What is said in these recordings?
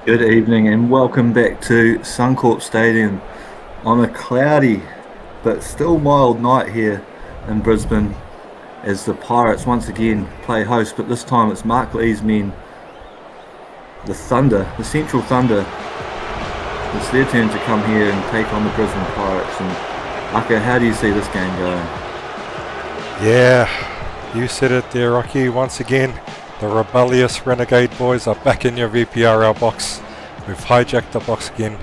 Good evening and welcome back to Suncorp Stadium on a cloudy but still mild night here in Brisbane as the Pirates once again play host, but this time it's Mark Lee's men, the Thunder, the Central Thunder. It's their turn to come here and take on the Brisbane Pirates. And Aka, how do you see this game going? Yeah, you said it there, Rocky. Once again, the rebellious Renegade boys are back in your VPRL box. We've hijacked the box again.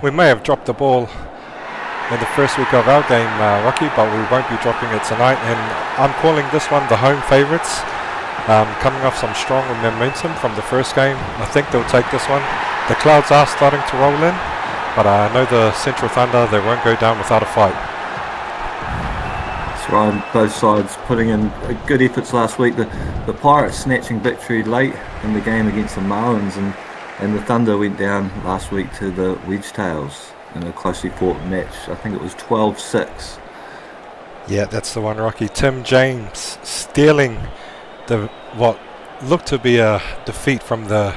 We may have dropped the ball in the first week of our game, Rocky, but we won't be dropping it tonight. And I'm calling this one the home favourites. Coming off some strong momentum from the first game, I think they'll take this one. The clouds are starting to roll in, but I know the Central Thunder, they won't go down without a fight. That's right, both sides putting in good efforts last week. The Pirates snatching victory late in the game against the Marlins, and the Thunder went down last week to the Wedgetails in a closely fought match. I think it was 12-6. Yeah, that's the one, Rocky. Tim James stealing what looked to be a defeat from in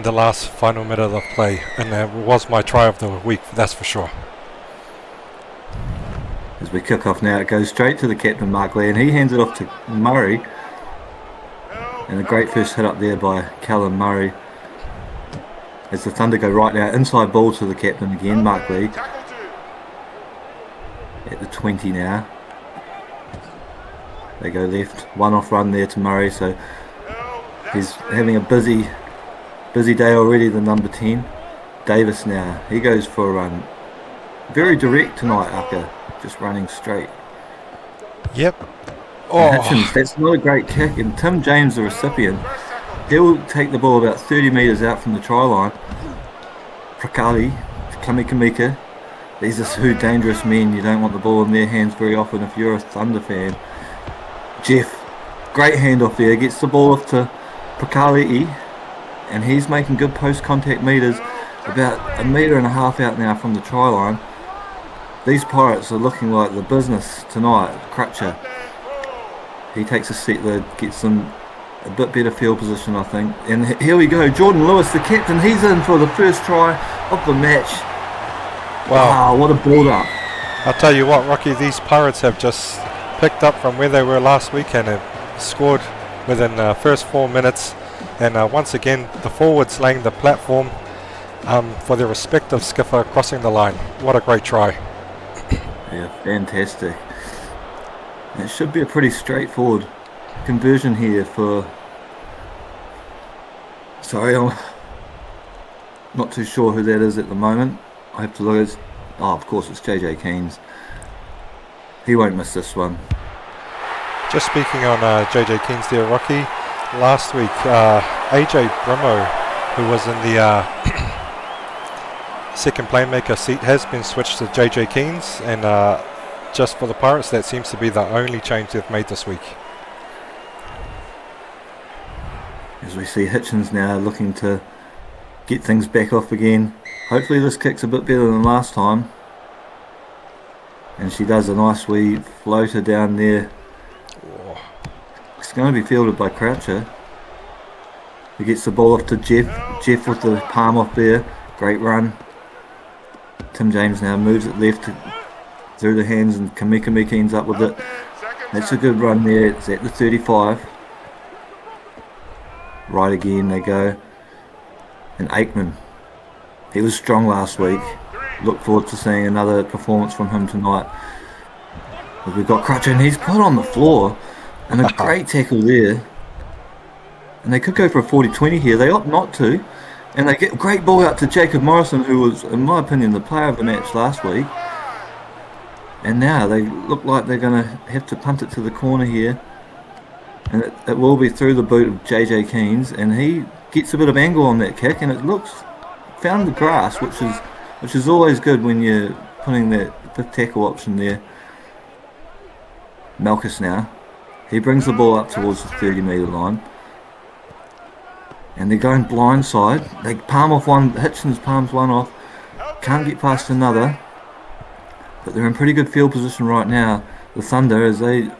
the last final minute of play, and it was my try of the week, that's for sure. As we kick off now, it goes straight to the captain, Mark Lee, and he hands it off to Murray. And a great first hit up there by Callum Murray. As the Thunder go right now, inside ball to the captain again, Mark Lee. At the 20 now. They go left, one off run there to Murray, so he's having a busy day already, the number 10. Davis now, he goes for a run. Very direct tonight, Aka. Just running straight. Yep. Hitchens, that's not a great kick, and Tim James, the recipient, he'll take the ball about 30 metres out from the try line. Prakali, Kamika, these are two dangerous men. You don't want the ball in their hands very often if you're a Thunder fan. Jeff, great handoff there, gets the ball off to Prakali, and he's making good post-contact metres, about 1.5 metres out now from the try line. These Pirates are looking like the business tonight. Crutcher, he takes a set there, gets them a bit better field position, I think. And here we go, Jordan Lewis, the captain, he's in for the first try of the match. Wow, what a build-up. I'll tell you what, Rocky, these Pirates have just picked up from where they were last week and have scored within the first 4 minutes. And once again, the forwards laying the platform for their respective skipper crossing the line. What a great try. Yeah, fantastic. It should be a pretty straightforward conversion here for... Sorry, I'm not too sure who that is at the moment. I have to look at... Oh, of course, it's JJ Keynes. He won't miss this one. Just speaking on JJ Keynes there, Rocky, last week, AJ Brimo, who was in the second playmaker seat, has been switched to JJ Keynes, and just for the Pirates, that seems to be the only change they've made this week. As we see Hitchens now looking to get things back off again. Hopefully this kick's a bit better than last time. And she does a nice wee floater down there. Oh. It's going to be fielded by Croucher. He gets the ball off to Jeff. Jeff with the palm off there. Great run. Tim James now moves it left through the hands, and Kamika ends up with it. That's a good run there. It's at the 35. Right again they go. And Aikman, he was strong last week. Look forward to seeing another performance from him tonight. But we've got Crutcher, and he's put on the floor. And a great tackle there. And they could go for a 40-20 here. They opt not to. And they get a great ball out to Jacob Morrison, who was, in my opinion, the player of the match last week. And now they look like they're going to have to punt it to the corner here. And it will be through the boot of JJ Keynes. And he gets a bit of angle on that kick, and it looks... found the grass, which is always good when you're putting that fifth tackle option there. Malchus now. He brings the ball up towards the 30-metre line. And they're going blindside. They palm off one. Hitchens palms one off. Can't get past another. But they're in pretty good field position right now. The Thunder, as they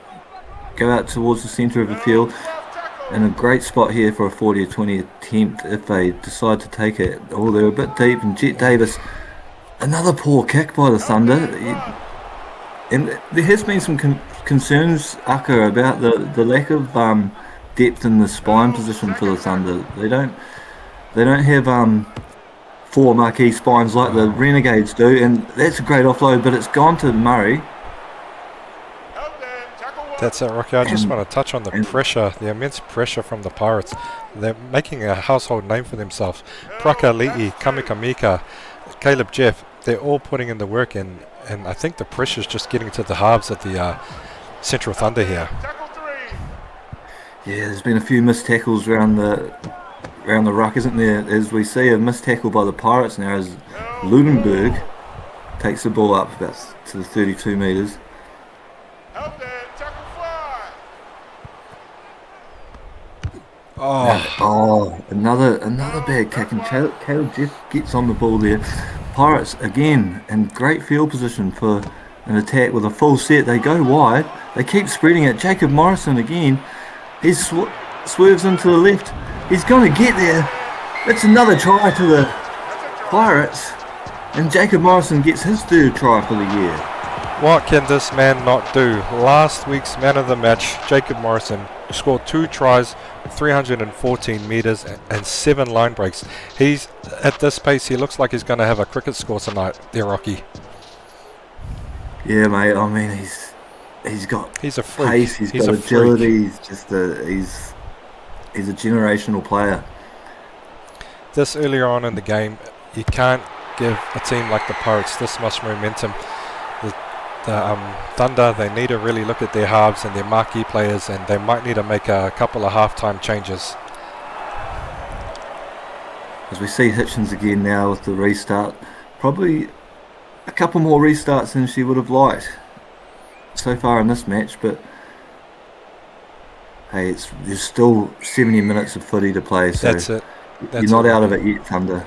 go out towards the centre of the field. And a great spot here for a 40 or 20 attempt if they decide to take it. Oh, they're a bit deep, and Jet Davis, another poor kick by the Thunder. And there has been some concerns, Aka, about the lack of depth in the spine position for the Thunder. They don't have four marquee spines like the Renegades do, and that's a great offload, but it's gone to Murray. That's it, Rocky. I just want to touch on the pressure, the immense pressure from the Pirates. They're making a household name for themselves. Prakali'i, Kamikamika, Caleb Jeff, they're all putting in the work, and I think the pressure's just getting to the halves of the Central Thunder here. Yeah, there's been a few missed tackles around the ruck, isn't there? As we see a missed tackle by the Pirates now as Ludenberg takes the ball up about to the 32 metres. Another bad kick, and Caleb Jeff gets on the ball there. Pirates again in great field position for an attack with a full set. They go wide, they keep spreading it. Jacob Morrison again, he swerves into the left. He's going to get there. It's another try to the Pirates, and Jacob Morrison gets his third try for the year. What can this man not do? Last week's man of the match, Jacob Morrison, scored 2 tries, 314 metres and 7 line breaks. He's at this pace, he looks like he's going to have a cricket score tonight there, Rocky. Yeah, mate. I mean, he's a freak. Pace, he's got agility. He's a generational player. This earlier on in the game, you can't give a team like the Pirates this much momentum. The Thunder, they need to really look at their halves and their marquee players, and they might need to make a couple of halftime changes. As we see Hitchens again now with the restart, probably a couple more restarts than she would have liked so far in this match, but hey, there's still 70 minutes of footy to play, so that's it. You're not out of it yet, Thunder.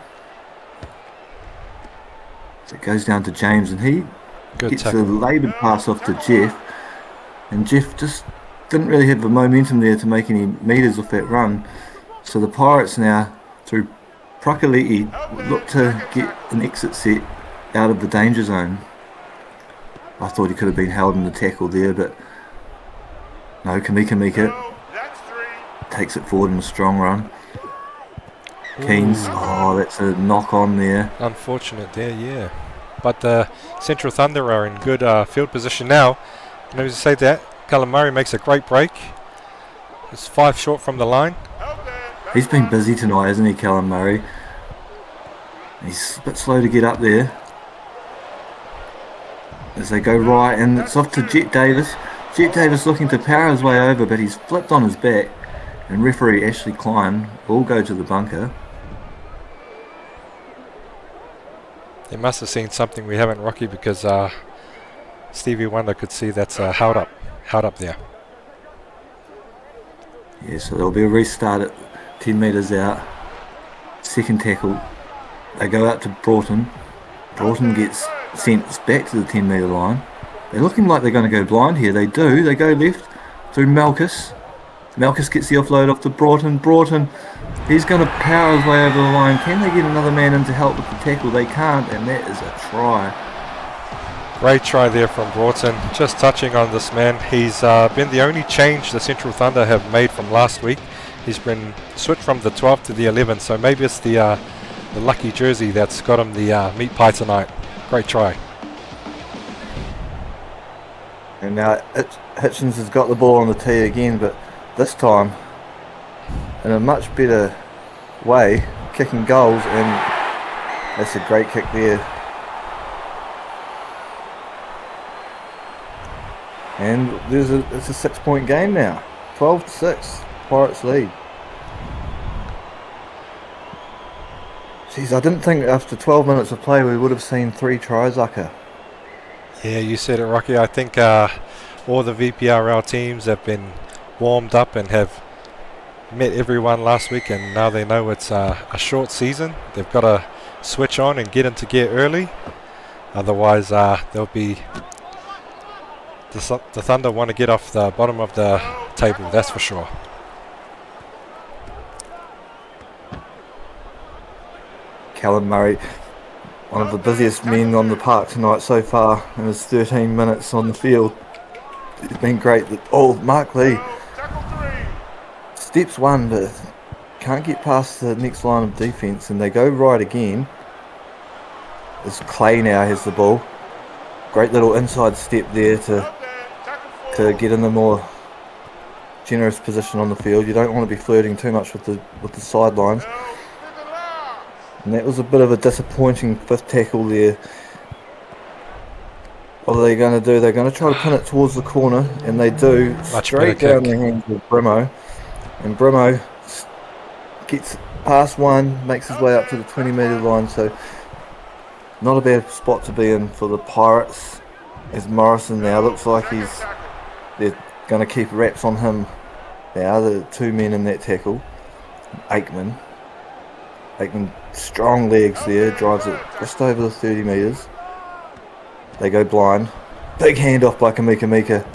So it goes down to James, and he gets a laboured pass off to Jeff, and Jeff just didn't really have the momentum there to make any metres off that run. So the Pirates now, through Prakali'i, look to get an exit set out of the danger zone. I thought he could have been held in the tackle there, but no, Kamika takes it forward in a strong run. Keynes, that's a knock on there. Unfortunate there, yeah. But the Central Thunder are in good field position now. And as you say that, Callum Murray makes a great break. It's 5 short from the line. He's been busy tonight, hasn't he, Callum Murray? He's a bit slow to get up there. As they go right, and it's off to Jet Davis. Jet Davis looking to power his way over, but he's flipped on his back. And referee Ashley Klein will go to the bunker. They must have seen something we haven't, Rocky, because Stevie Wonder could see that's held up there. Yeah, so there'll be a restart at 10 metres out. Second tackle. They go out to Broughton. Broughton gets sent back to the 10 metre line. They're looking like they're going to go blind here. They do. They go left through Malchus. Malchus gets the offload off to Broughton. Broughton, he's going to power his way over the line. Can they get another man in to help with the tackle? They can't, and that is a try. Great try there from Broughton. Just touching on this man, he's been the only change the Central Thunder have made from last week. He's been switched from the 12 to the 11, so maybe it's the lucky jersey that's got him the meat pie tonight. Great try. And now Hitchens has got the ball on the tee again, but this time in a much better way, kicking goals, and that's a great kick there. And it's a 6-point game now, 12-6, Pirates lead. Jeez, I didn't think after 12 minutes of play we would have seen 3 tries, Aka. Yeah, you said it, Rocky. I think all the VPRL teams have been warmed up and have met everyone last week, and now they know it's a short season. They've got to switch on and get into gear early. Otherwise, they'll be... The Thunder want to get off the bottom of the table, that's for sure. Callum Murray, one of the busiest men on the park tonight so far in his 13 minutes on the field. It's been great. Mark Lee steps one, but can't get past the next line of defence, and they go right again. As Clay now has the ball. Great little inside step there to get in the more generous position on the field. You don't want to be flirting too much with the sidelines. And that was a bit of a disappointing fifth tackle there. What are they going to do? They're going to try to pin it towards the corner, and they do. Straight down the hands of Brimo. And Brimo gets past one, makes his way up to the 20-metre line. So not a bad spot to be in for the Pirates. As Morrison now looks like they're going to keep wraps on him now. The two men in that tackle. Aikman, strong legs there, drives it just over the 30 metres. They go blind. Big handoff by Kamika.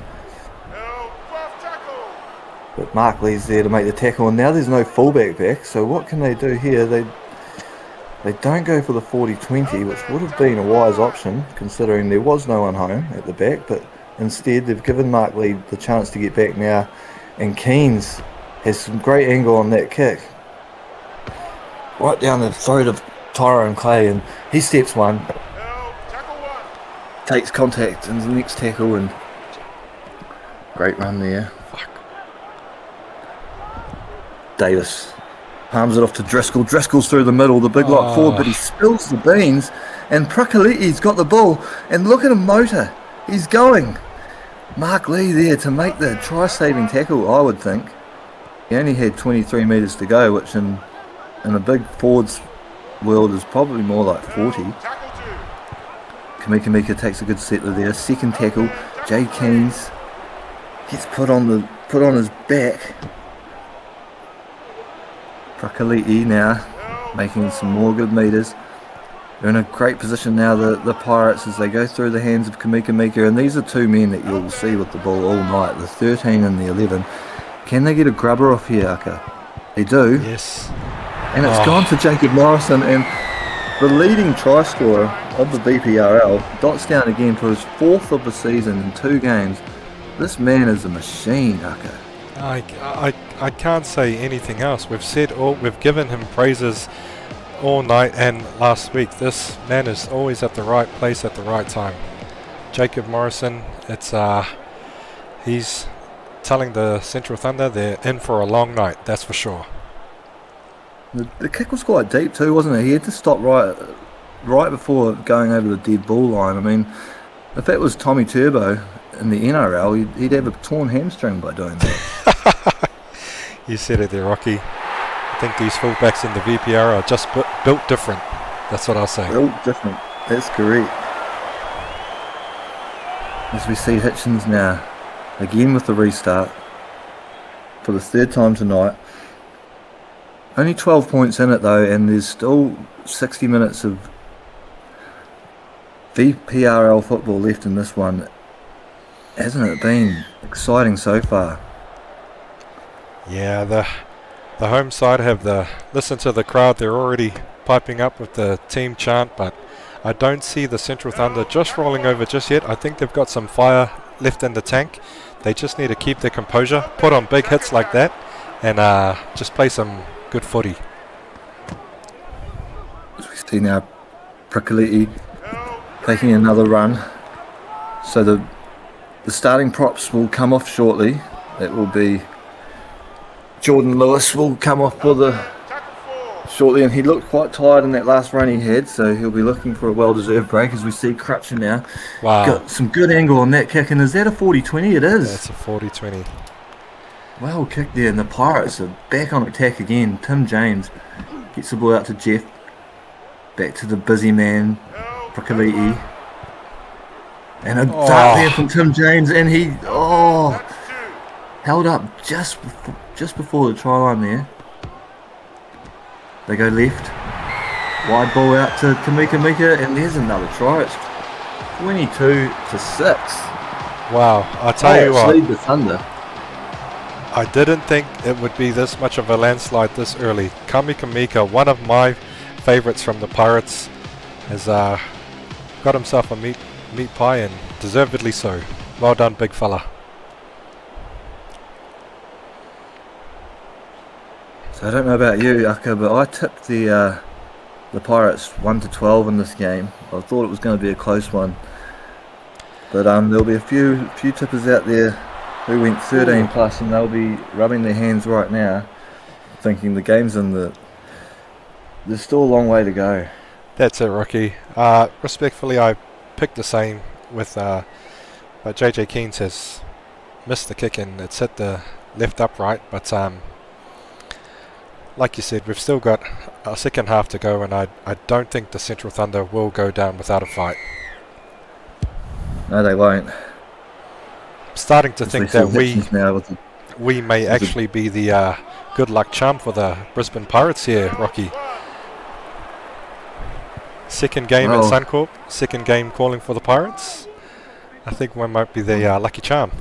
But Mark Lee's there to make the tackle, and now there's no fullback back, so what can they do here? They don't go for the 40-20, which would have been a wise option, considering there was no one home at the back, but instead they've given Mark Lee the chance to get back now, and Keynes has some great angle on that kick. Right down the throat of Tyrone Clay, and he steps one, takes contact into the next tackle, and great run there. Davis palms it off to Driscoll. Driscoll's through the middle, the big lock forward, but he spills the beans, and Prakaliti's got the ball, and look at him motor. He's going. Mark Lee there to make the try-saving tackle, I would think. He only had 23 metres to go, which in a big forwards world is probably more like 40. Kamika takes a good settler there. Second tackle, Jay Keynes gets put on his back. Prakaliti now making some more good metres. They're in a great position now, the Pirates, as they go through the hands of Kamika, and these are two men that you'll see with the ball all night, the 13 and the 11. Can they get a grubber off here, Aka? They do. Yes. And it's gone to Jacob Morrison, and the leading try scorer of the VPRL dots down again for his fourth of the season in 2 games. This man is a machine, Aka. I can't say anything else. We've given him praises all night and last week. This man is always at the right place at the right time. Jacob Morrison, he's telling the Central Thunder they're in for a long night, that's for sure. The kick was quite deep too, wasn't it? He had to stop right before going over the dead ball line. I mean, if that was Tommy Turbo in the NRL, he'd have a torn hamstring by doing that. You said it there, Rocky. I think these fullbacks in the VPR are just built different. That's what I'll say. Built different. That's correct. As we see Hitchens now, again with the restart, for the 3rd time tonight. Only 12 points in it though, and there's still 60 minutes of VPRL football left in this one. Hasn't it been exciting so far? Yeah, the home side listen to the crowd. They're already piping up with the team chant, but I don't see the Central Thunder just rolling over just yet. I think they've got some fire left in the tank. They just need to keep their composure, put on big hits like that, and just play some good footy. As we see now, Prakaliti taking another run. So the starting props will come off shortly. It will be Jordan Lewis will come off shortly, and he looked quite tired in that last run he had, so he'll be looking for a well-deserved break. As we see Crutcher now. Wow. Got some good angle on that kick, and is that a 40-20? It is. That's a 40-20. Well kicked there, and the Pirates are back on attack again. Tim James gets the ball out to Jeff. Back to the busy man, Prakaliti. And a dart there from Tim James, and he held up just before the try line there. They go left. Wide ball out to Kamika, and there's another try. It's 22-6. Wow, I tell you what. Lead the Thunder. I didn't think it would be this much of a landslide this early. Kamika, one of my favourites from the Pirates, has got himself a meat pie, and deservedly so. Well done, big fella. So I don't know about you, Aka, but I tipped the Pirates 1-12 in this game. I thought it was going to be a close one, but there'll be a few tippers out there who went 13 plus, and they'll be rubbing their hands right now, thinking the game's in the. There's still a long way to go. That's it, Rocky. Respectfully, I picked the same with, but JJ Keynes has missed the kick and it's hit the left upright. But like you said, we've still got a second half to go, and I don't think the Central Thunder will go down without a fight. No, they won't. I'm starting to think that we may actually be the good luck charm for the Brisbane Pirates here, Rocky. Second game at Suncorp, second game calling for the Pirates. I think one might be the lucky charm.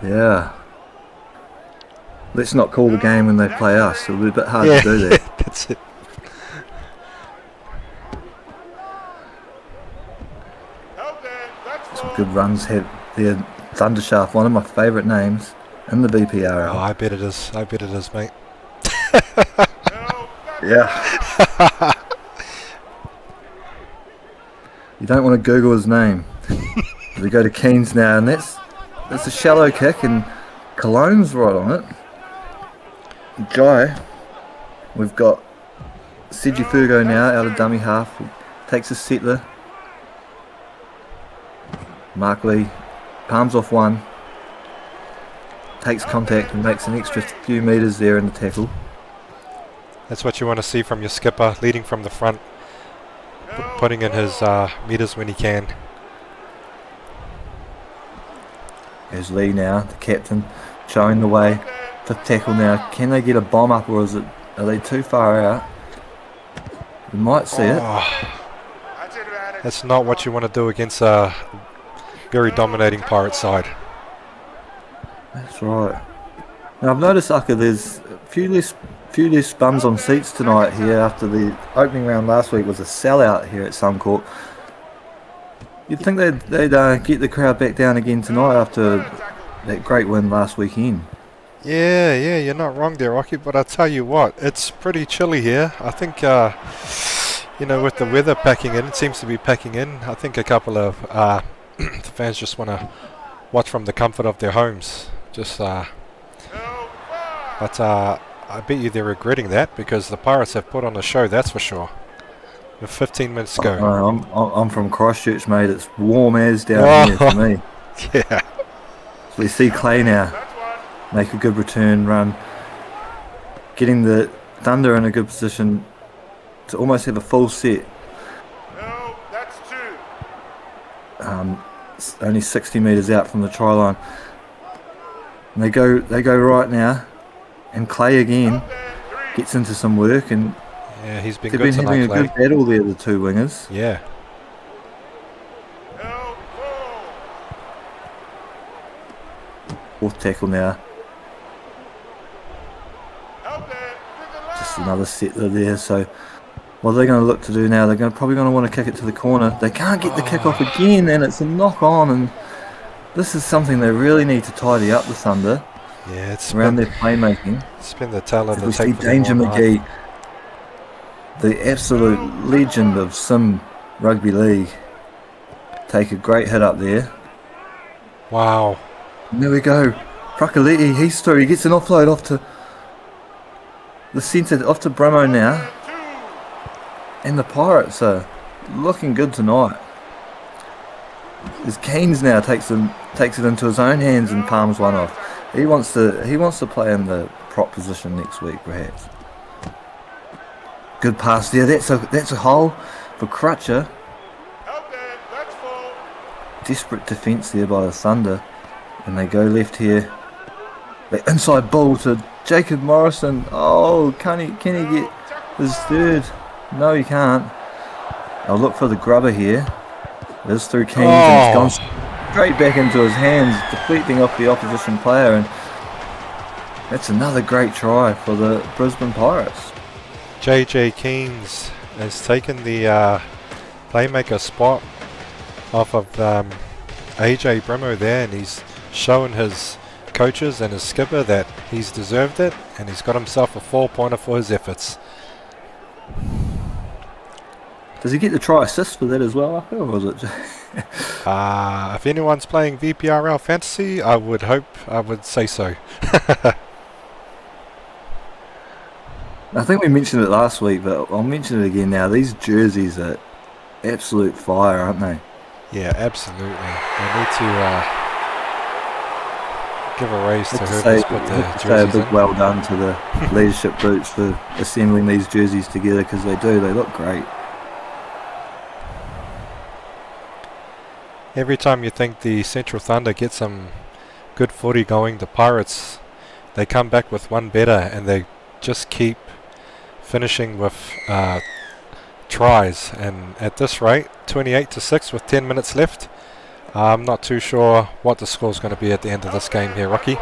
Yeah. Let's not call the game when they play us. It'll be a bit hard to do that. That's it. Some good runs here. Thundershaft, one of my favourite names in the VPRL. Oh, I bet it is. I bet it is, mate. Yeah. You don't want to Google his name. We go to Keynes now, and that's a shallow kick, and Cologne's right on it. Jai, we've got Sigi Fugo now out of dummy half. Takes a settler. Mark Lee palms off one. Takes contact and makes an extra few metres there in the tackle. That's what you want to see from your skipper, leading from the front, putting in his metres when he can. There's Lee now, the captain, showing the way. Fifth tackle now. Can they get a bomb up, or are they too far out? We might see it. That's not what you want to do against a very dominating Pirate side. That's right. Now I've noticed, Aka, there's a few less bums on seats tonight here after the opening round last week was a sellout here at Suncorp. You'd think they'd get the crowd back down again tonight after that great win last weekend. Yeah, you're not wrong there, Rocky, but I'll tell you what, it's pretty chilly here. I think, with the weather packing in, it seems to be packing in. I think a couple of the fans just want to watch from the comfort of their homes. But I bet you they're regretting that, because the Pirates have put on a show, that's for sure. With 15 minutes to go. I'm from Christchurch, mate. It's warm as down here for me. Yeah. So we see Clay now make a good return run, getting the Thunder in a good position to almost have a full set. No, that's two. Only 60 metres out from the try line. And they go right now, and Clay again gets into some work, and yeah, he's been they've good been tonight, having a good battle there, the two wingers. Yeah. Fourth tackle now. Just another settler there. So what are they going to look to do now? They're probably going to want to kick it to the corner. They can't get the kick off again, and it's a knock on. And this is something they really need to tidy up, the Thunder. Yeah, it's around their playmaking. It's been the tail of the tape. We see Danger McGee, the absolute legend of Sim Rugby League, take a great hit up there. Wow. And there we go. Prakaliti, he's through. He gets an offload off to the centre, off to Bramo now. And the Pirates are looking good tonight. As Keynes now takes it into his own hands and palms one off. He wants to play in the prop position next week, perhaps. Good pass there. That's a hole for Crutcher. Desperate defence there by the Thunder, and they go left here. The inside ball to Jacob Morrison. Oh, can he get his third? No, he can't. I'll look for the grubber here. It is through Keynes, and it's gone straight back into his hands, deflecting off the opposition player. And That's another great try for the Brisbane Pirates. JJ Keynes has taken the playmaker spot off of AJ Brimo there, and he's shown his coaches and his skipper that he's deserved it, and he's got himself a 4-pointer for his efforts. Does he get the try assist for that as well, or was it? If anyone's playing VPRL Fantasy, I would say so. I think we mentioned it last week, but I'll mention it again now. These jerseys are absolute fire, aren't they? Yeah, absolutely. They need to give a raise to whoever's put the jerseys say a big in. well done to the leadership groups for assembling these jerseys together, because they look great. Every time you think the Central Thunder get some good footy going, the Pirates, they come back with one better, and they just keep finishing with tries. And at this rate, 28-6 with 10 minutes left. I'm not too sure what the score's going to be at the end of this game here, Rocky.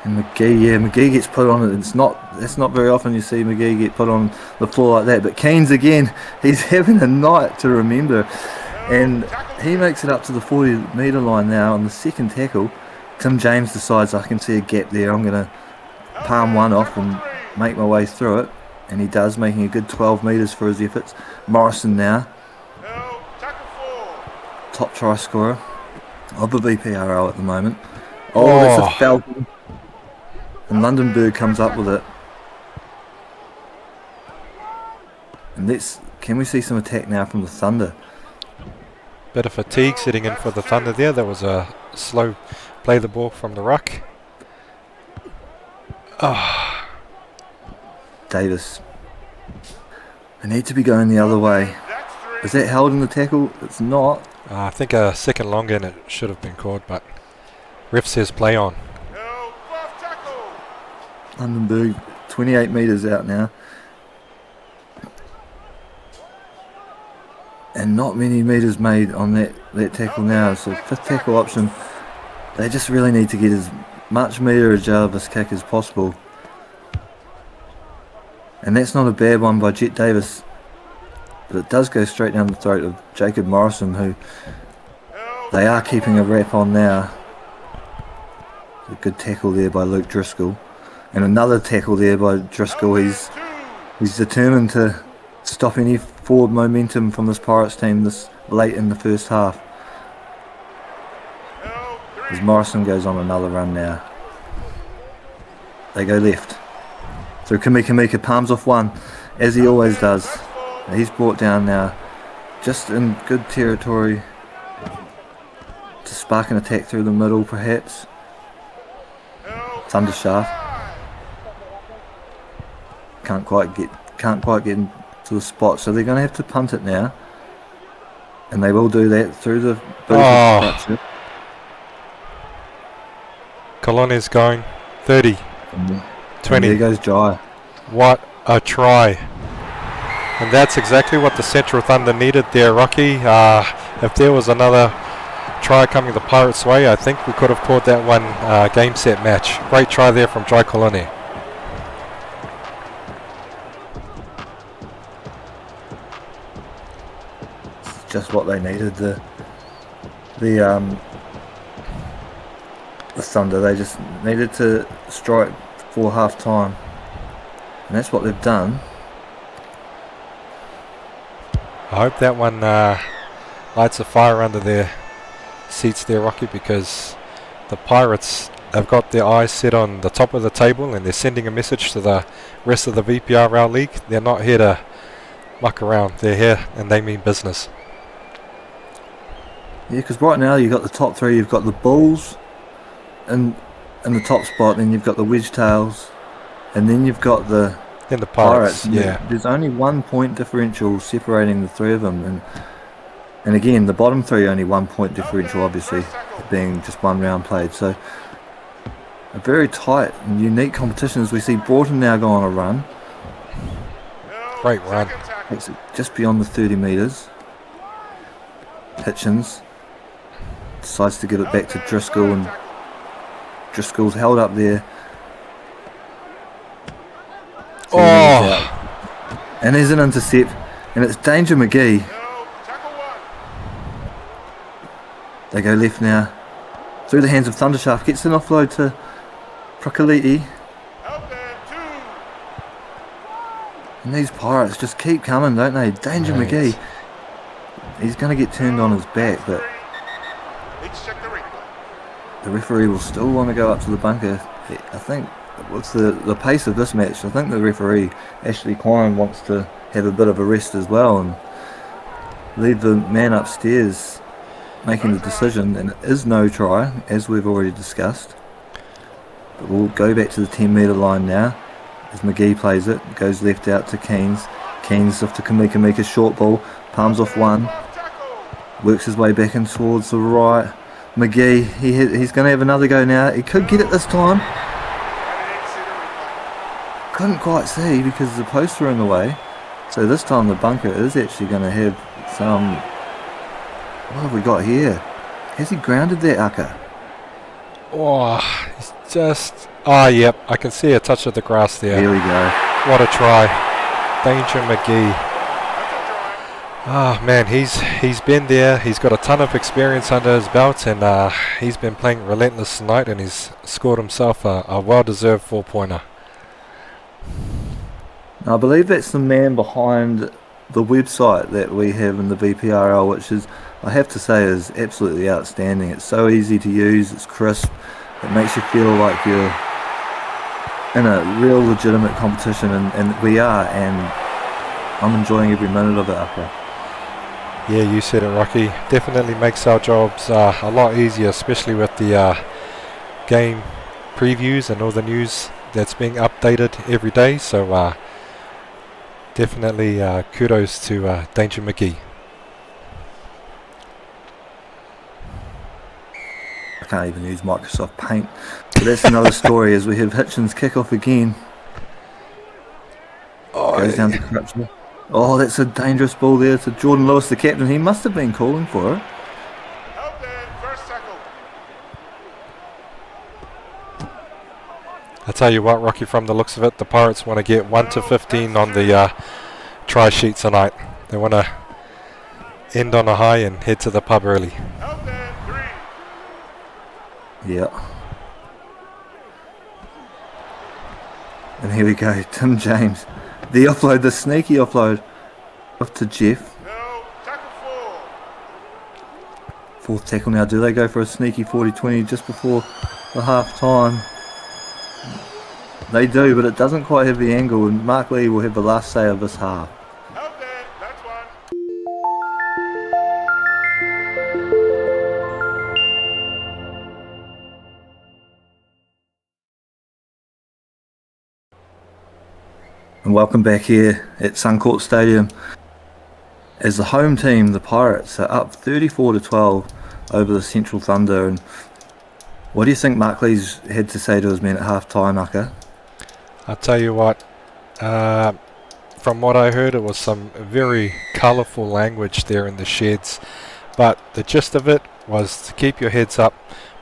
And McGee gets put on it. It's not very often you see McGee get put on the floor like that. But Keynes again, he's having a night to remember. And he makes it up to the 40-metre line now on the second tackle. Tim James decides, I can see a gap there. I'm going to palm one off and make my way through it. And he does, making a good 12 metres for his efforts. Morrison now, top try scorer of the VPRL at the moment. Oh, that's a Falcon. And Lundenberg comes up with it. And can we see some attack now from the Thunder? Bit of fatigue sitting in for the Thunder there. That was a slow play the ball from the ruck. Davis. They need to be going the other way. Is that held in the tackle? It's not. I think a second longer and it should have been called, but ref says play on. Lundenberg, 28 metres out now. And not many metres made on that tackle now. So fifth tackle option. They just really need to get as much meterage out of this kick as possible. And that's not a bad one by Jet Davis. But it does go straight down the throat of Jacob Morrison, who they are keeping a wrap on now. A good tackle there by Luke Driscoll. And another tackle there by Driscoll. He's determined to stop any forward momentum from this Pirates team this late in the first half. As Morrison goes on another run now. They go left. So Kamika palms off one, as he always does. He's brought down now, just in good territory to spark an attack through the middle, perhaps. It's under shaft. Can't quite get into the spot, so they're going to have to punt it now, and they will do that through the boot. Colonne's going 30, 20. There goes Jai. What a try. And that's exactly what the Central Thunder needed there, Rocky. If there was another try coming the Pirates' way, I think we could have caught that one game set match. Great try there from Jai Colonne. Just what they needed. The Thunder, they just needed to strike for half time, and that's what they've done. I hope that one lights a fire under their seats there, Rocky, because the Pirates have got their eyes set on the top of the table and they're sending a message to the rest of the VPRL league. They're not here to muck around. They're here and they mean business. Yeah, because right now you've got the top three. You've got the Bulls in the top spot, then you've got the Wedgetails, and then you've got the Pirates. Yeah, there's only 1 point differential separating the three of them, and again the bottom three only 1 point differential, obviously being just one round played. So a very tight and unique competition as we see Broughton now go on a run. Great run. Takes it just beyond the 30 metres. Hitchens decides to give it back to Driscoll, and Driscoll's held up there out. And there's an intercept, and it's Danger McGee. They go left now. Through the hands of Thundershaft, gets an offload to Prakaliti. And these Pirates just keep coming, don't they? Danger McGee. He's going to get turned on his back, but the referee will still want to go up to the bunker. I think with the pace of this match, I think the referee, Ashley Klein, wants to have a bit of a rest as well and leave the man upstairs making the decision. And it is no try, as we've already discussed. But we'll go back to the 10-metre line now as McGee plays it. Goes left out to Keynes. Keynes off to Kamika, short ball, palms off one. Works his way back in towards the right. McGee, he's going to have another go now. He could get it this time. Couldn't quite see because the posts were in the way. So this time the bunker is actually going to have some... What have we got here? Has he grounded that Aka? Oh, he's just... Oh, yep, I can see a touch of the grass there. Here we go. What a try. Danger McGee. Ah, man, he's been there. He's got a ton of experience under his belt, and he's been playing relentless tonight, and he's scored himself a well-deserved 4-pointer. I believe that's the man behind the website that we have in the VPRL, which is, I have to say, is absolutely outstanding. It's so easy to use, it's crisp, it makes you feel like you're in a real legitimate competition, and we are, and I'm enjoying every minute of it up there. Yeah, you said it, Rocky. Definitely makes our jobs a lot easier, especially with the game previews and all the news that's being updated every day. So definitely kudos to Danger McGee. I can't even use Microsoft Paint. But that's another story as we have Hitchens kick off again. Goes down to Crutchley. Oh, that's a dangerous ball there to Jordan Lewis, the captain. He must have been calling for it. I tell you what, Rocky, from the looks of it, the Pirates want to get 1 to 15 on the try sheet tonight. They want to end on a high and head to the pub early. Yeah. And here we go, Tim James. The offload, the sneaky offload, off to Jeff. Fourth tackle now. Do they go for a sneaky 40-20 just before the half time? They do, but it doesn't quite have the angle, and Mark Lee will have the last say of this half. And welcome back here at Suncorp Stadium as the home team, the Pirates, are up 34-12 over the Central Thunder. And what do you think Mark Lee's had to say to his men at half time, Aka? I'll tell you what, from what I heard, it was some very colourful language there in the sheds, but the gist of it was to keep your heads up,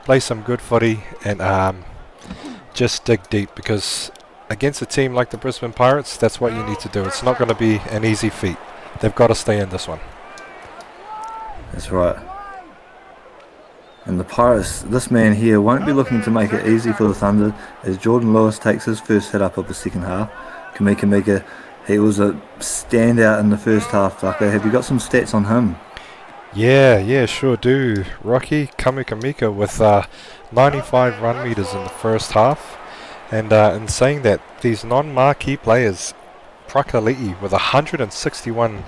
play some good footy, and just dig deep, because against a team like the Brisbane Pirates, that's what you need to do. It's not going to be an easy feat. They've got to stay in this one. That's right. And the Pirates, this man here, won't be looking to make it easy for the Thunder as Jordan Lewis takes his first hit up of the second half. Kamika, he was a standout in the first half, Tucker. Have you got some stats on him? Yeah, sure do, Rocky. Kamika with 95 run meters in the first half. And in saying that, these non-marquee players, Prakaliti with 161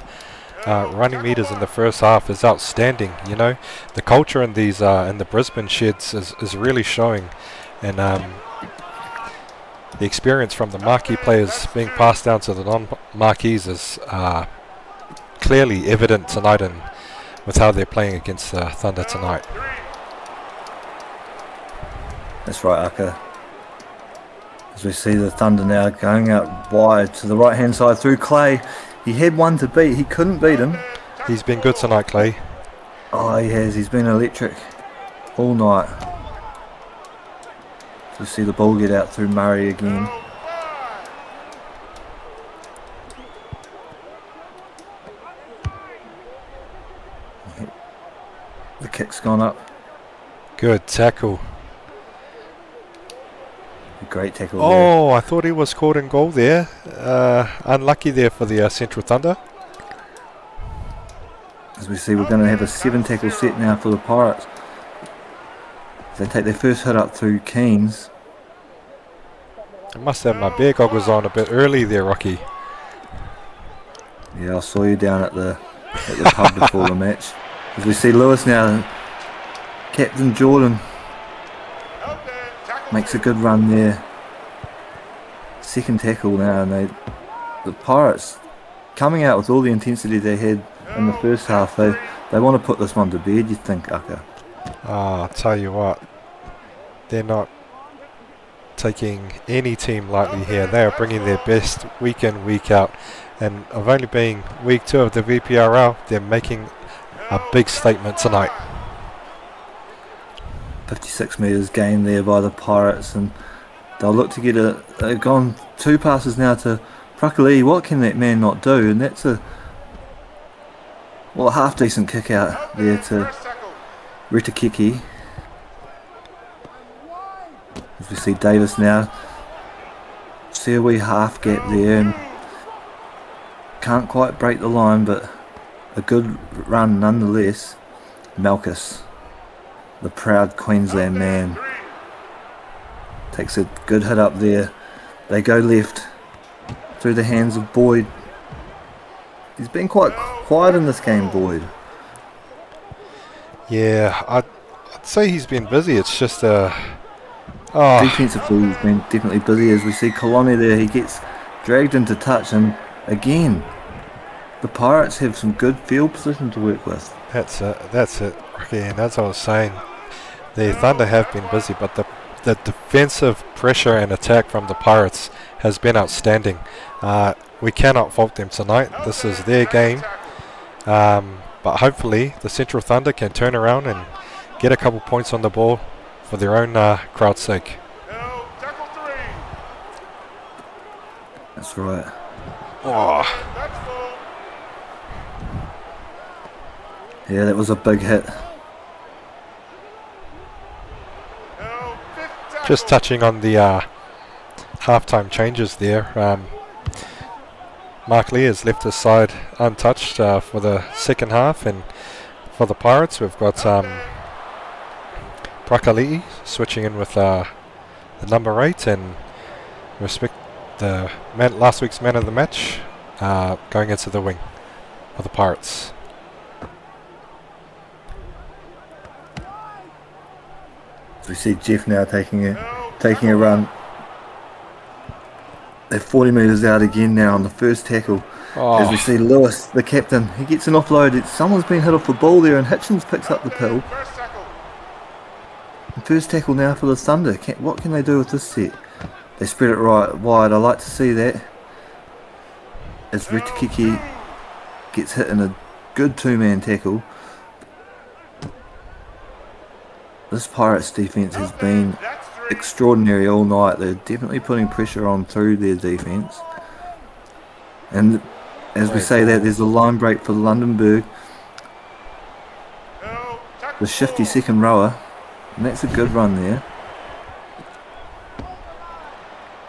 running meters in the first half is outstanding. You know, the culture in these in the Brisbane sheds is really showing, and the experience from the marquee players being passed down to the non-marquees is clearly evident tonight, and with how they're playing against Thunder tonight. That's right, Aka. As we see the Thunder now going out wide to the right-hand side through Clay. He had one to beat. He couldn't beat him. He's been good tonight, Clay. Oh, he has. He's been electric all night. So see the ball get out through Murray again. kick's gone up. Good tackle. Great tackle there. Oh, I thought he was caught in goal there. Unlucky there for the Central Thunder. As we see, we're going to have a 7 tackle set now for the Pirates. They take their first hit up through Keynes. I must have my bear goggles on a bit early there, Rocky. Yeah, I saw you down at the pub before the match. As we see Lewis now, Captain Jordan makes a good run there. Second tackle now, and the Pirates coming out with all the intensity they had in the first half. They want to put this one to bed, you think, Aka? I'll tell you what, they're not taking any team lightly here. They are bringing their best week in, week out. And of only being week 2 of the VPRL, they're making a big statement tonight. 56 metres gained there by the Pirates, and they'll look to get they've gone 2 passes now to Prakali. What can that man not do? And that's a half decent kick out there to Ritakiki. As we see Davis now, see a wee half gap there and can't quite break the line, but a good run nonetheless. Malchus, the proud Queensland man, takes a good hit up there. They go left through the hands of Boyd. He's been quite quiet in this game, Boyd. Yeah, I'd say he's been busy. It's just defensively he's been definitely busy. As we see Coloni there, he gets dragged into touch, and again the Pirates have some good field position to work with. That's it. Okay, and as I was saying, the Thunder have been busy, but the defensive pressure and attack from the Pirates has been outstanding. We cannot fault them tonight. This is their game. But hopefully the Central Thunder can turn around and get a couple points on the ball for their own crowd's sake. That's right. Oh. Yeah, that was a big hit. Just touching on the halftime changes there. Mark Lee has left his side untouched for the second half, and for the Pirates we've got Prakali'i switching in with the number 8, and respect the last week's man of the match going into the wing for the Pirates. We see Jeff now taking a run. They're 40 metres out again now on the first tackle. As we see Lewis, the captain, he gets an offload. Someone's been hit off the ball there, and Hitchens picks up the pill. And first tackle now for the Thunder. What can they do with this set? They spread it right wide. I like to see that. As Ritakiki gets hit in a good 2-man tackle. This Pirates defence has been extraordinary all night. They're definitely putting pressure on through their defence. And as we say that, there's a line break for Lundenberg, the shifty second rower, and that's a good run there.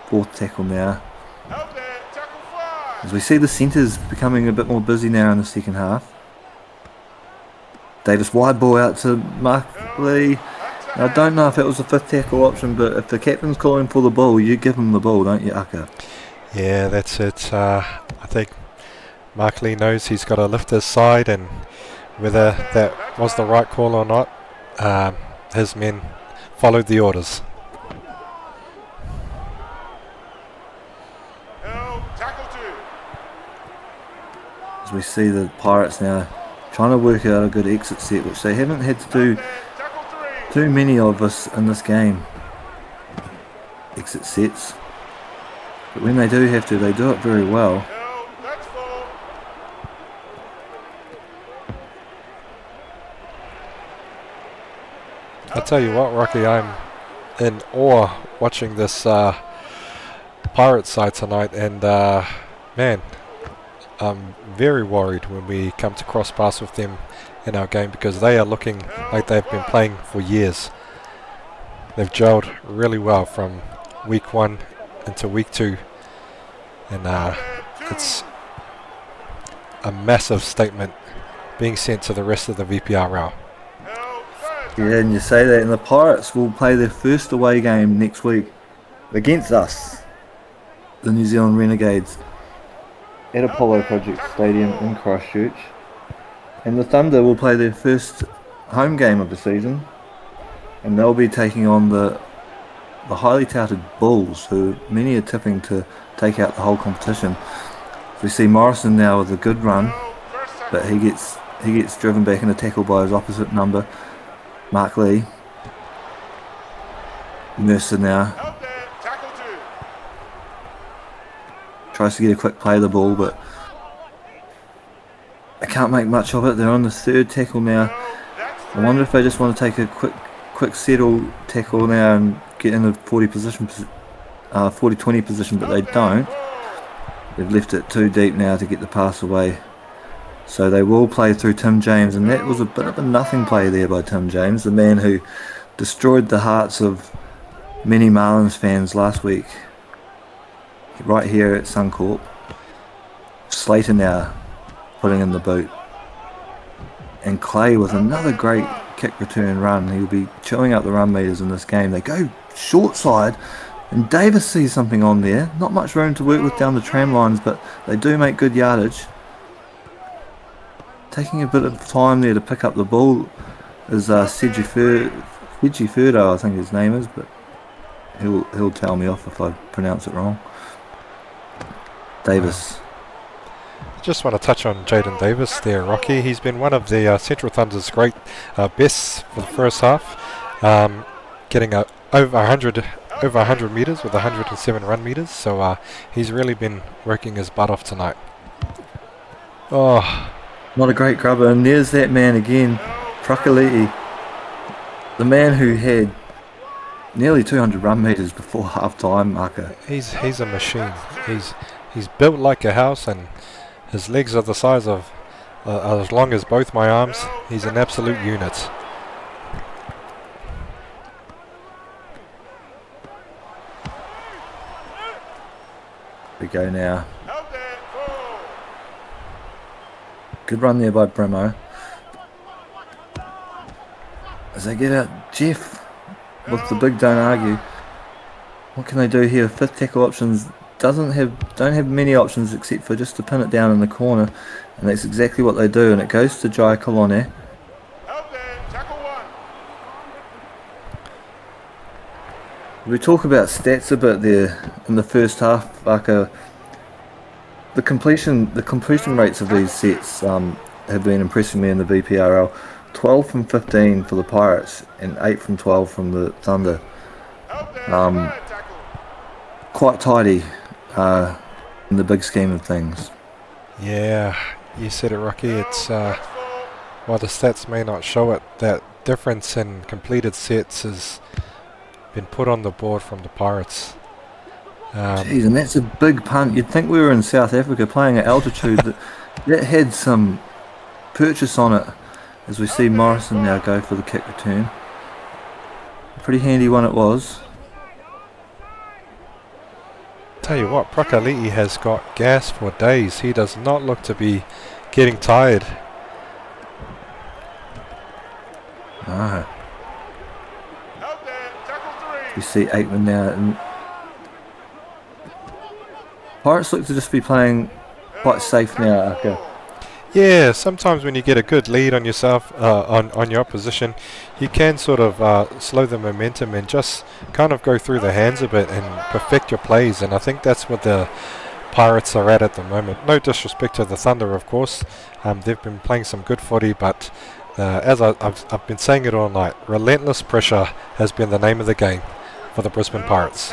Fourth tackle now. As we see the centres becoming a bit more busy now in the second half. Davis wide ball out to Mark Lee. I don't know if it was a 5th tackle option, but if the captain's calling for the ball, you give him the ball, don't you, Aka? Yeah, that's it. I think Mark Lee knows he's got to lift his side, and whether that was the right call or not, his men followed the orders. As we see the Pirates now trying to work out a good exit set, which they haven't had to do too many of us in this game. Exit sets. But when they do have to, they do it very well. I'll tell you what, Rocky, I'm in awe watching this Pirates side tonight, and man, I'm very worried when we come to cross paths with them in our game because they are looking like they've been playing for years. They've gelled really well from week 1 into week 2, and it's a massive statement being sent to the rest of the VPRL. Yeah, and you say that, and the Pirates will play their first away game next week against us, the New Zealand Renegades, at Apollo Project Stadium in Christchurch. And the Thunder will play their first home game of the season, and they'll be taking on the highly touted Bulls, who many are tipping to take out the whole competition. We see Morrison now with a good run, but he gets driven back in a tackle by his opposite number, Mark Lee. Mercer now tries to get a quick play of the ball, but they can't make much of it. They're on the third tackle now. I wonder if they just want to take a quick settle tackle now and get in a 40-20 position, but they don't. They've left it too deep now to get the pass away. So they will play through Tim James, and that was a bit of a nothing play there by Tim James, the man who destroyed the hearts of many Marlins fans last week, right here at Suncorp. Slater now putting in the boot. And Clay with another great kick return run. He'll be chewing up the run meters in this game. They go short side, and Davis sees something on there. Not much room to work with down the tram lines, but they do make good yardage. Taking a bit of time there to pick up the ball is Seiji Furdo, I think his name is, but he'll tell me off if I pronounce it wrong. Davis. Just want to touch on Jaden Davis there, Rocky. He's been one of the Central Thunder's great bests for the first half, getting over 100 metres with 107 run metres, so he's really been working his butt off tonight. Oh, not a great grubber, and there's that man again, Prakaliti, the man who had nearly 200 run metres before half-time marker. He's a machine. He's built like a house, and his legs are the size of as long as both my arms. He's an absolute unit. We go now. Good run there by Brimo. As they get out, Jeff with the big don't argue. What can they do here? Fifth tackle options don't have many options except for just to pin it down in the corner, and that's exactly what they do, and it goes to Jai Kalone. We talk about stats a bit there in the first half, Barker. The completion rates of these sets have been impressing me in the VPRL. 12 from 15 for the Pirates and 8 from 12 from the Thunder. Quite tidy in the big scheme of things. Yeah, you said it, Rocky. It's while the stats may not show it, that difference in completed sets has been put on the board from the Pirates. Jeez, and that's a big punt. You'd think we were in South Africa playing at altitude. that had some purchase on it, as we see Morrison now go for the kick return. Pretty handy one it was. Tell you what, Prakaliti has got gas for days. He does not look to be getting tired. No. You see Aikman now, and Pirates look to just be playing quite safe now, Aka. Yeah, sometimes when you get a good lead on yourself, on your opposition, you can sort of slow the momentum and just kind of go through the hands a bit and perfect your plays, and I think that's what the Pirates are at the moment. No disrespect to the Thunder, of course. They've been playing some good footy, but as I've been saying it all night, relentless pressure has been the name of the game for the Brisbane Pirates.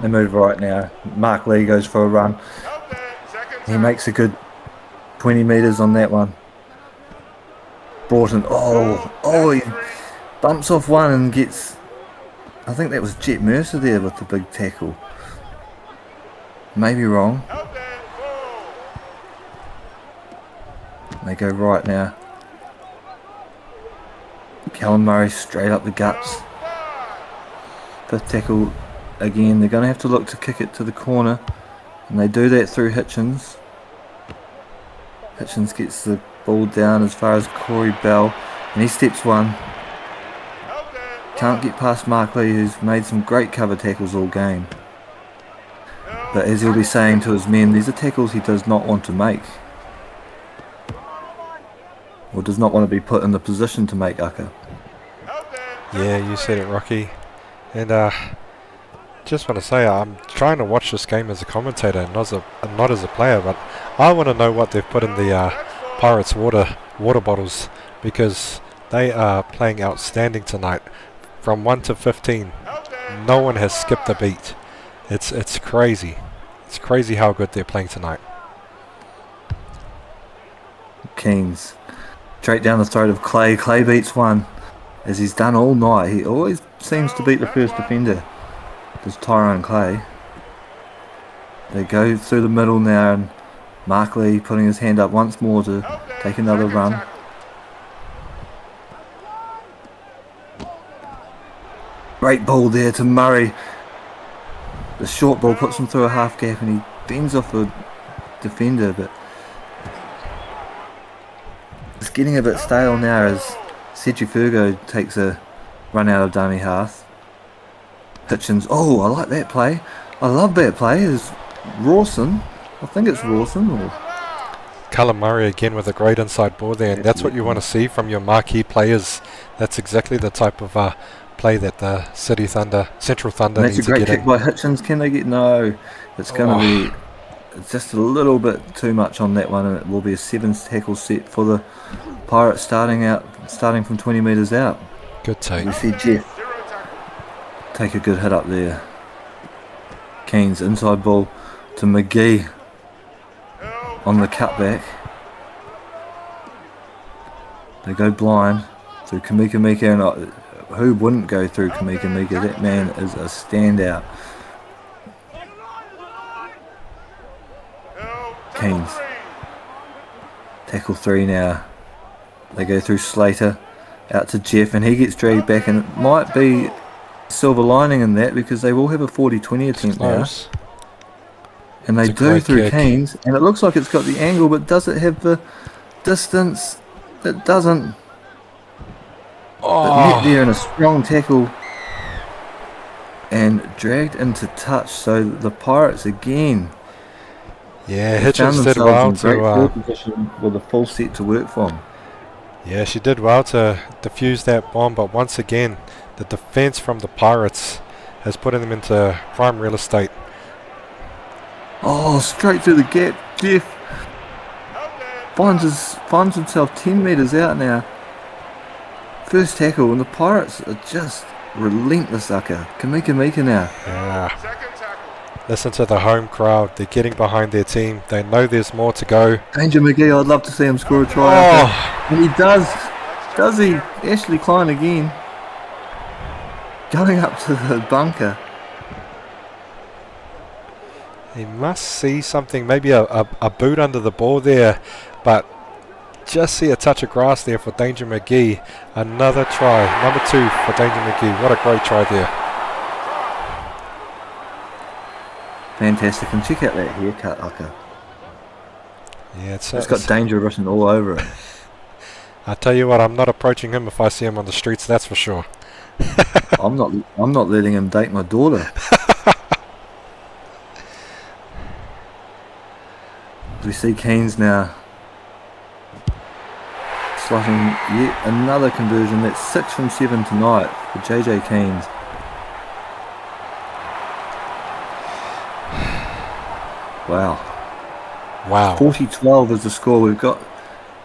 They move right now. Mark Lee goes for a run. He makes a good 20 metres on that one. Broughton, he bumps off one and gets, I think that was Jet Mercer there with the big tackle. Maybe wrong. They go right now. Callum Murray straight up the guts. 5th tackle again. They're going to have to look to kick it to the corner. And they do that through Hitchens. Hitchens gets the ball down as far as Corey Bell. And he steps one. Can't get past Mark Lee, who's made some great cover tackles all game. But as he'll be saying to his men, these are tackles he does not want to make. Or does not want to be put in the position to make, Aka. Yeah, you said it, Rocky. And just want to say, I'm trying to watch this game as a commentator and not as a player, but I want to know what they've put in the Pirates water bottles, because they are playing outstanding tonight. From 1 to 15, no one has skipped a beat. It's crazy. It's crazy how good they're playing tonight. Keynes straight down the throat of Clay. Clay beats one, as he's done all night. He always seems to beat the first defender. Does Tyrone Clay. They go through the middle now, and Mark Lee putting his hand up once more to take another run. Great ball there to Murray. The short ball puts him through a half gap, and he bends off a defender, but it's getting a bit stale now as Sergi Fergo takes a run out of dummy half. Hitchens, oh, I like that play. I love that play. Is Rawson? I think it's Rawson. Or Callum Murray again with a great inside ball there, and that's what you want to see from your marquee players. That's exactly the type of play that the Central Thunder needs to get in. That's a great kick by Hitchens. Can they get... No, it's going to be just a little bit too much on that one, and it will be a 7 tackle set for the Pirates starting from 20 metres out. Good take. We see Jeff take a good hit up there. Keynes inside ball to McGee on the cutback. They go blind through Kamika Mika, and who wouldn't go through Kamika Mika? That man is a standout. Keynes. Tackle 3 now. They go through Slater out to Jeff, and he gets dragged back, and it might be silver lining in that, because they will have a 40-20 attempt now. And they do through Keynes, and it looks like it's got the angle, but does it have the distance? It doesn't. But met there in a strong tackle and dragged into touch, so the Pirates again. Yeah, Hitchens did well to position with a full set to work from. Yeah, she did well to defuse that bomb, but once again, the defence from the Pirates has put them into prime real estate. Oh, straight through the gap. Jeff finds himself 10 metres out now. First tackle, and the Pirates are just relentless, Aka. Kamika Mika now. Yeah. Listen to the home crowd. They're getting behind their team. They know there's more to go. Danger McGee, I'd love to see him score a try. And he does. Does he? Ashley Klein again. Going up to the bunker. He must see something, maybe a boot under the ball there, but just see a touch of grass there for Danger McGee. Another try, number 2 for Danger McGee. What a great try there. Fantastic, and check out that haircut, Aka. Yeah, it's got danger written all over it. I tell you what, I'm not approaching him if I see him on the streets, that's for sure. I'm not letting him date my daughter. We see Keynes now slotting yet another conversion. That's 6 from 7 tonight for JJ Keynes. Wow. 40-12 is the score. We've got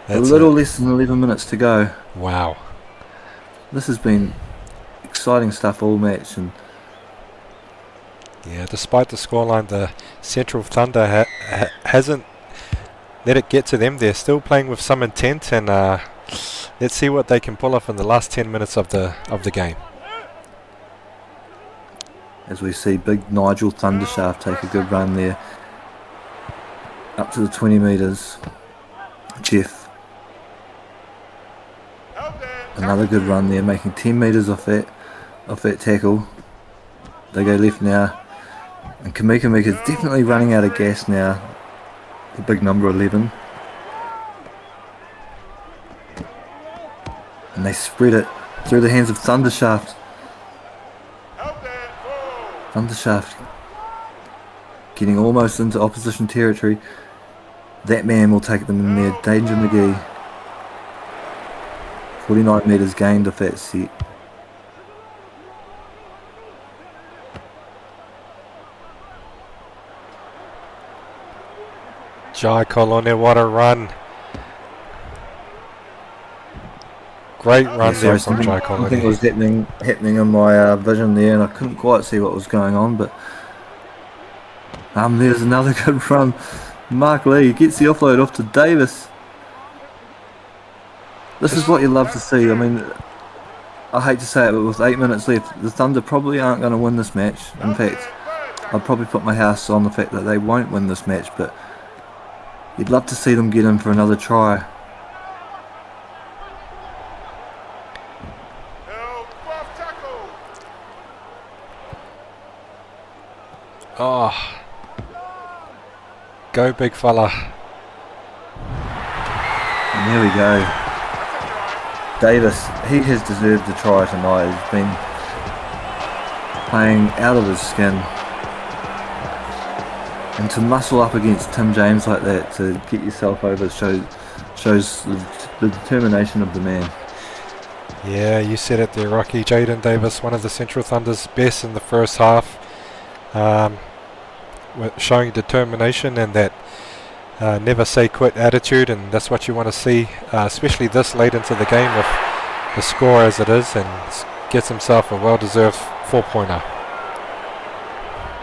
a little less than 11 minutes to go. Wow. This has been exciting stuff all match, and yeah, despite the scoreline, the Central Thunder hasn't let it get to them. They're still playing with some intent, and let's see what they can pull off in the last 10 minutes of the game. As we see big Nigel Thundershaft take a good run there up to the 20 metres. Jeff Another good run there, making 10 metres off that tackle. They go left now. And Kamika is definitely running out of gas now. The big number 11. And they spread it through the hands of Thundershaft. Thundershaft getting almost into opposition territory. That man will take them in there. Danger McGee. 49 metres gained off that set. Jai Colony, what a run. Great run there from Jai Colony. Something was happening in my vision there, and I couldn't quite see what was going on, but there's another good run. Mark Lee gets the offload off to Davis. This is what you love to see. I mean, I hate to say it, but with 8 minutes left, the Thunder probably aren't going to win this match. In fact, I'd probably put my house on the fact that they won't win this match, but you'd love to see them get in for another try. Oh, go big fella. And there we go. Davis, he has deserved the try tonight. He's been playing out of his skin. And to muscle up against Tim James like that, to get yourself over, shows the determination of the man. Yeah, you said it there, Rocky. Jaden Davis, one of the Central Thunder's best in the first half. Showing determination and that never say quit attitude, and that's what you want to see, especially this late into the game with the score as it is, and gets himself a well-deserved 4-pointer.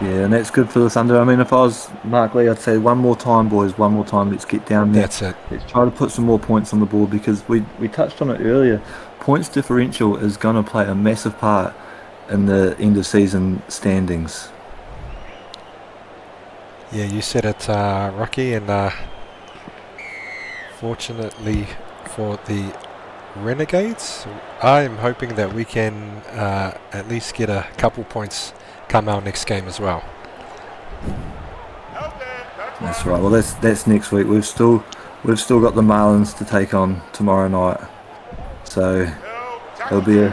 Yeah, and that's good for the Thunder. I mean, if I was Mark Lee, I'd say one more time, boys, one more time, let's get down there. That's it. Let's try to put some more points on the board, because we touched on it earlier. Points differential is going to play a massive part in the end of season standings. Yeah, you said it, Rocky, and fortunately for the Renegades, I'm hoping that we can at least get a couple points come our next game as well. That's right. Well, that's next week. We've still got the Marlins to take on tomorrow night, so there'll be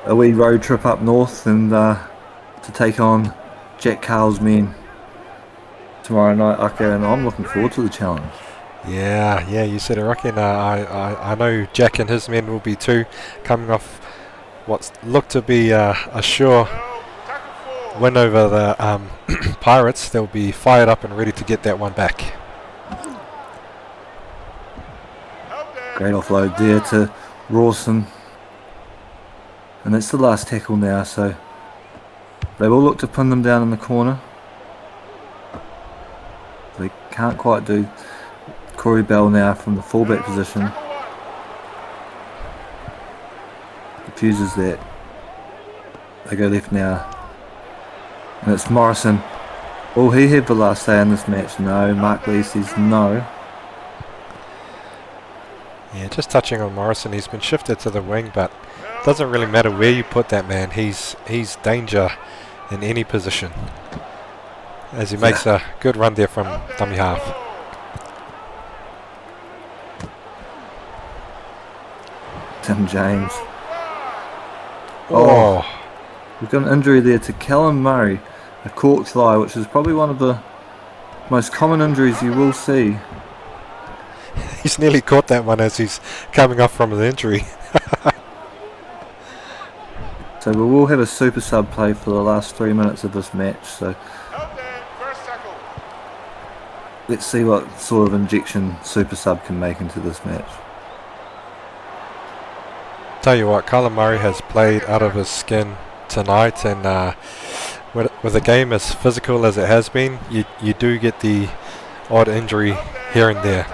a wee road trip up north and to take on Jack Carl's men tomorrow night, Aka, and I'm looking forward to the challenge. Yeah, you said it, Rocky, and I know Jack and his men will be too, coming off what looked to be a sure win over the Pirates. They'll be fired up and ready to get that one back. Great offload there to Rawson, and it's the last tackle now, so they will look to pin them down in the corner. They can't quite do. Corey Bell now from the fullback position refuses that. They go left now, and it's Morrison. Will he have the last say in this match? No. Mark Lee says no. Yeah, just touching on Morrison, he's been shifted to the wing, but it doesn't really matter where you put that man. He's danger in any position, as he makes a good run there from dummy half. Tim James. Oh, we've got an injury there to Callum Murray, a cork thigh, which is probably one of the most common injuries you will see. he's nearly caught that one as he's coming off from an injury. So we will have a super sub play for the last 3 minutes of this match. So let's see what sort of injection super sub can make into this match. Tell you what, Callum Murray has played out of his skin tonight, and with a game as physical as it has been, you do get the odd injury here and there.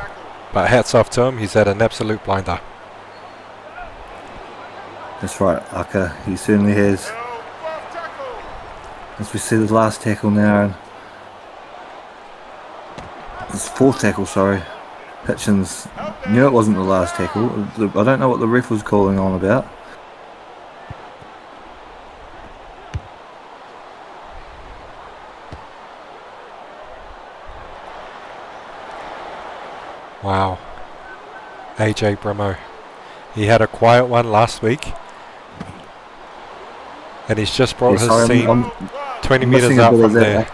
But hats off to him, he's had an absolute blinder. That's right, Aka, he certainly has. As we see the last tackle now, and it's fourth tackle, sorry. Hitchens knew it wasn't the last tackle. I don't know what the ref was calling on about. Wow. AJ Brimo. He had a quiet one last week. And he's just brought his team 20 metres out from there.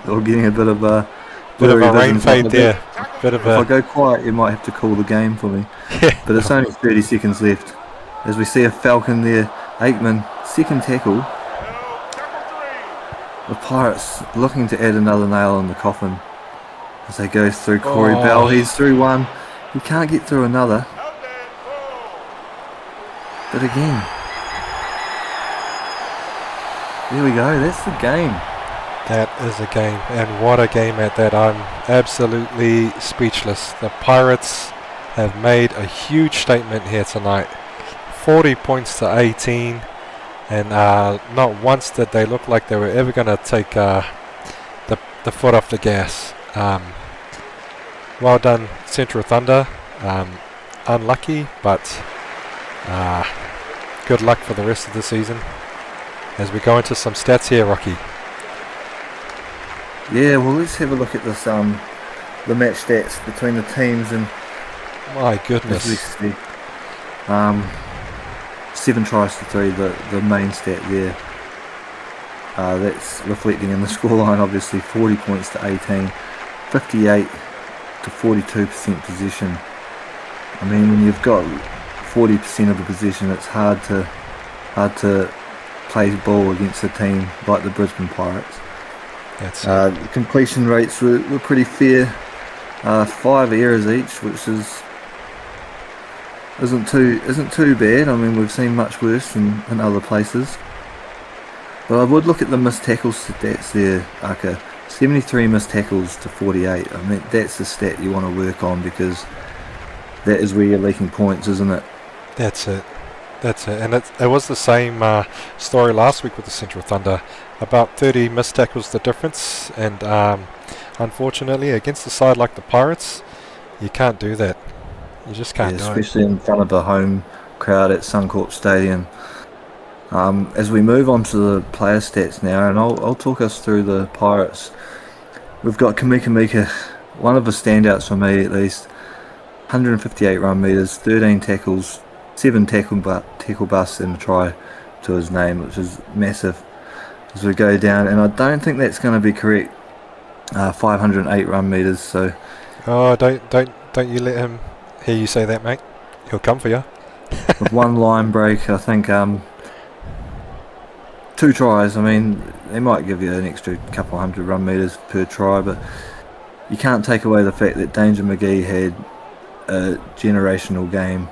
Or getting a bit of a rain fade there. If I go quiet, you might have to call the game for me. But it's only 30 seconds left. As we see a Falcon there, Aikman, second tackle. The Pirates looking to add another nail in the coffin. As they go through Corey Bell, he's through one. He can't get through another. But again, there we go, that's the game. That is a game, and what a game at that. I'm absolutely speechless. The Pirates have made a huge statement here tonight. 40 points to 18, and not once did they look like they were ever going to take the foot off the gas. Well done, Central Thunder. Unlucky, but good luck for the rest of the season. As we go into some stats here, Rocky. Yeah, well, let's have a look at this. The match stats between the teams, and my goodness, 7 tries to 3, the main stat there. That's reflecting in the scoreline, obviously. 40 points to 18, 58 to 42% possession. I mean, when you've got 40% of the possession, it's hard to play ball against a team like the Brisbane Pirates. The completion rates were pretty fair. 5 errors each, which isn't too bad. I mean, we've seen much worse in other places. But I would look at the missed tackles stats there, Aka. 73 missed tackles to 48. I mean, that's the stat you want to work on, because that is where you're leaking points, isn't it? That's it. And it was the same story last week with the Central Thunder. About 30 missed tackles the difference, and unfortunately against a side like the Pirates, you can't do that. You just can't do it. Especially in front of a home crowd at Suncorp Stadium. As we move on to the player stats now, and I'll talk us through the Pirates. We've got Kamika, one of the standouts for me at least. 158 run meters, 13 tackles, 7 tackle busts, and a try to his name, which is massive. As we go down, and I don't think that's going to be correct. 508 run meters. So. Oh, don't you let him hear you say that, mate. He'll come for you. With 1 line break, I think 2 tries. I mean, they might give you an extra couple hundred run meters per try, but you can't take away the fact that Danger McGee had a generational game,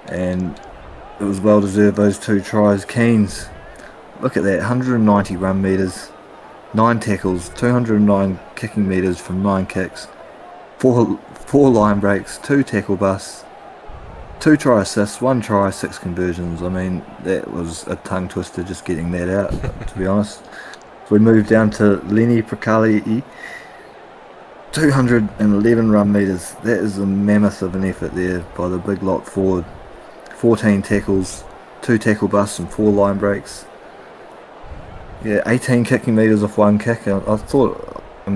and it was well deserved, those 2 tries. Keynes, look at that, 190 run meters, 9 tackles, 209 kicking meters from 9 kicks, 4 line breaks, 2 tackle busts, 2 try assists, 1 try, 6 conversions. I mean, that was a tongue twister just getting that out, to be honest. So we move down to Lenny Prakali, 211 run meters. That is a mammoth of an effort there by the big lock forward. 14 tackles, 2 tackle busts and 4 line breaks. Yeah, 18 kicking meters off 1 kick. I thought it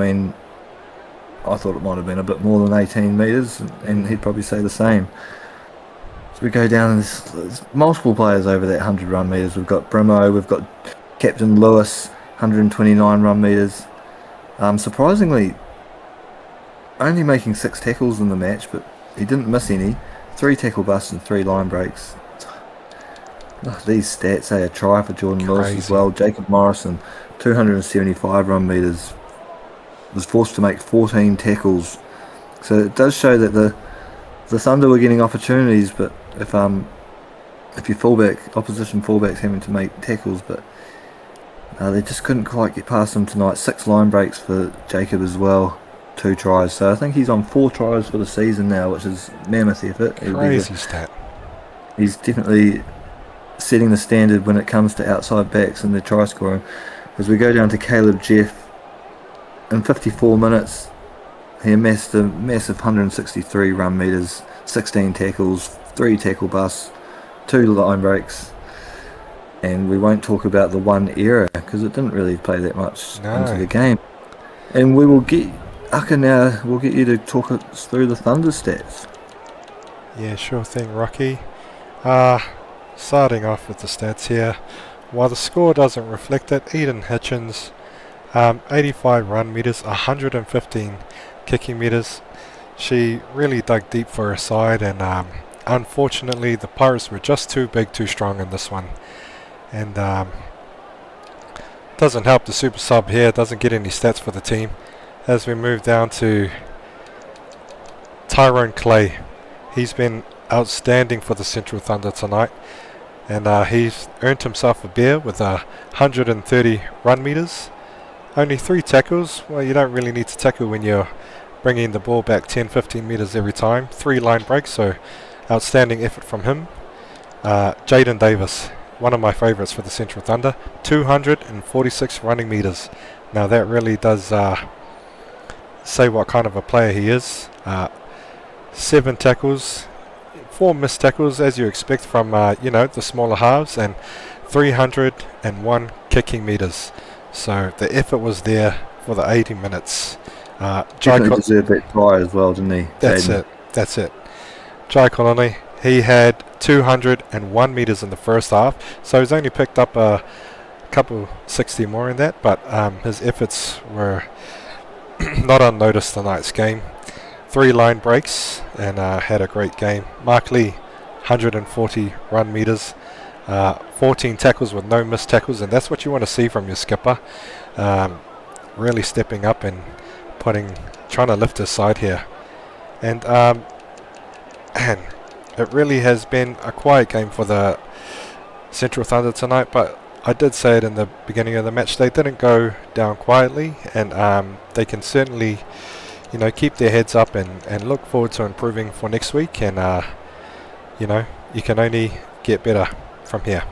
might have been a bit more than 18 meters, and he'd probably say the same. So we go down, and there's multiple players over that 100 run meters. We've got Brimo, we've got Captain Lewis, 129 run meters. Surprisingly, only making 6 tackles in the match, but he didn't miss any. 3 tackle busts and 3 line breaks. These stats say a try for Jordan Lewis as well. Jacob Morrison, 275 run meters, was forced to make 14 tackles. So it does show that the Thunder were getting opportunities, but if your opposition fullbacks having to make tackles, but they just couldn't quite get past them tonight. 6 line breaks for Jacob as well. 2 tries, so I think he's on 4 tries for the season now, which is mammoth effort. Crazy stat. He's definitely setting the standard when it comes to outside backs and their try scoring. As we go down to Caleb Jeff, in 54 minutes, He amassed a massive 163 run meters, 16 tackles, 3 tackle busts, 2 line breaks, and we won't talk about the one error because it didn't really play that much into the game. And we will get Aka now. We'll get you to talk us through the Thunder stats. Yeah, sure thing, Rocky. Starting off with the stats here. While the score doesn't reflect it, Eden Hitchens, 85 run meters, 115 kicking meters. She really dug deep for her side, and unfortunately the Pirates were just too big, too strong in this one. And doesn't help the super sub here, doesn't get any stats for the team. As we move down to Tyrone Clay, he's been outstanding for the Central Thunder tonight, and he's earned himself a beer with 130 run meters. Only 3 tackles. Well, you don't really need to tackle when you're bringing the ball back 10-15 meters every time. 3 line breaks, so outstanding effort from him. Jaden Davis, one of my favourites for the Central Thunder, 246 running meters. Now that really does say what kind of a player he is. 7 tackles, 4 missed tackles as you expect from the smaller halves, and 301 kicking meters. So the effort was there for the 80 minutes. Definitely deserved that try as well, didn't he? That's it. Jai Colony, he had 201 meters in the first half, so he's only picked up a couple 60 more in that, but his efforts were not unnoticed tonight's game. 3 line breaks and had a great game. Mark Lee, 140 run meters, 14 tackles with no missed tackles, and that's what you want to see from your skipper. Really stepping up and trying to lift his side here. And it really has been a quiet game for the Central Thunder tonight, but I did say it in the beginning of the match, they didn't go down quietly, and they can certainly keep their heads up and look forward to improving for next week, and you can only get better from here.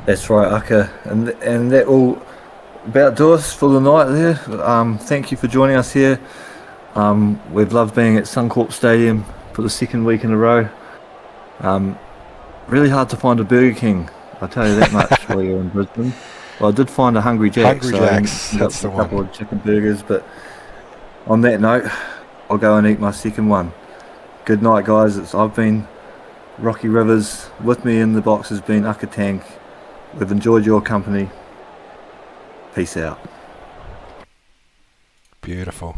That's right, Aka, and that all about do us for the night there. Thank you for joining us here. We've loved being at Suncorp Stadium for the 2nd week in a row. Really hard to find a Burger King, I'll tell you that much, while you're in Brisbane. Well, I did find a Hungry Jack's. That's the one. A couple of chicken burgers, but on that note, I'll go and eat my second one. Good night, guys. I've been Rocky Rivers. With me in the box has been Aka Tank. We've enjoyed your company. Peace out. Beautiful.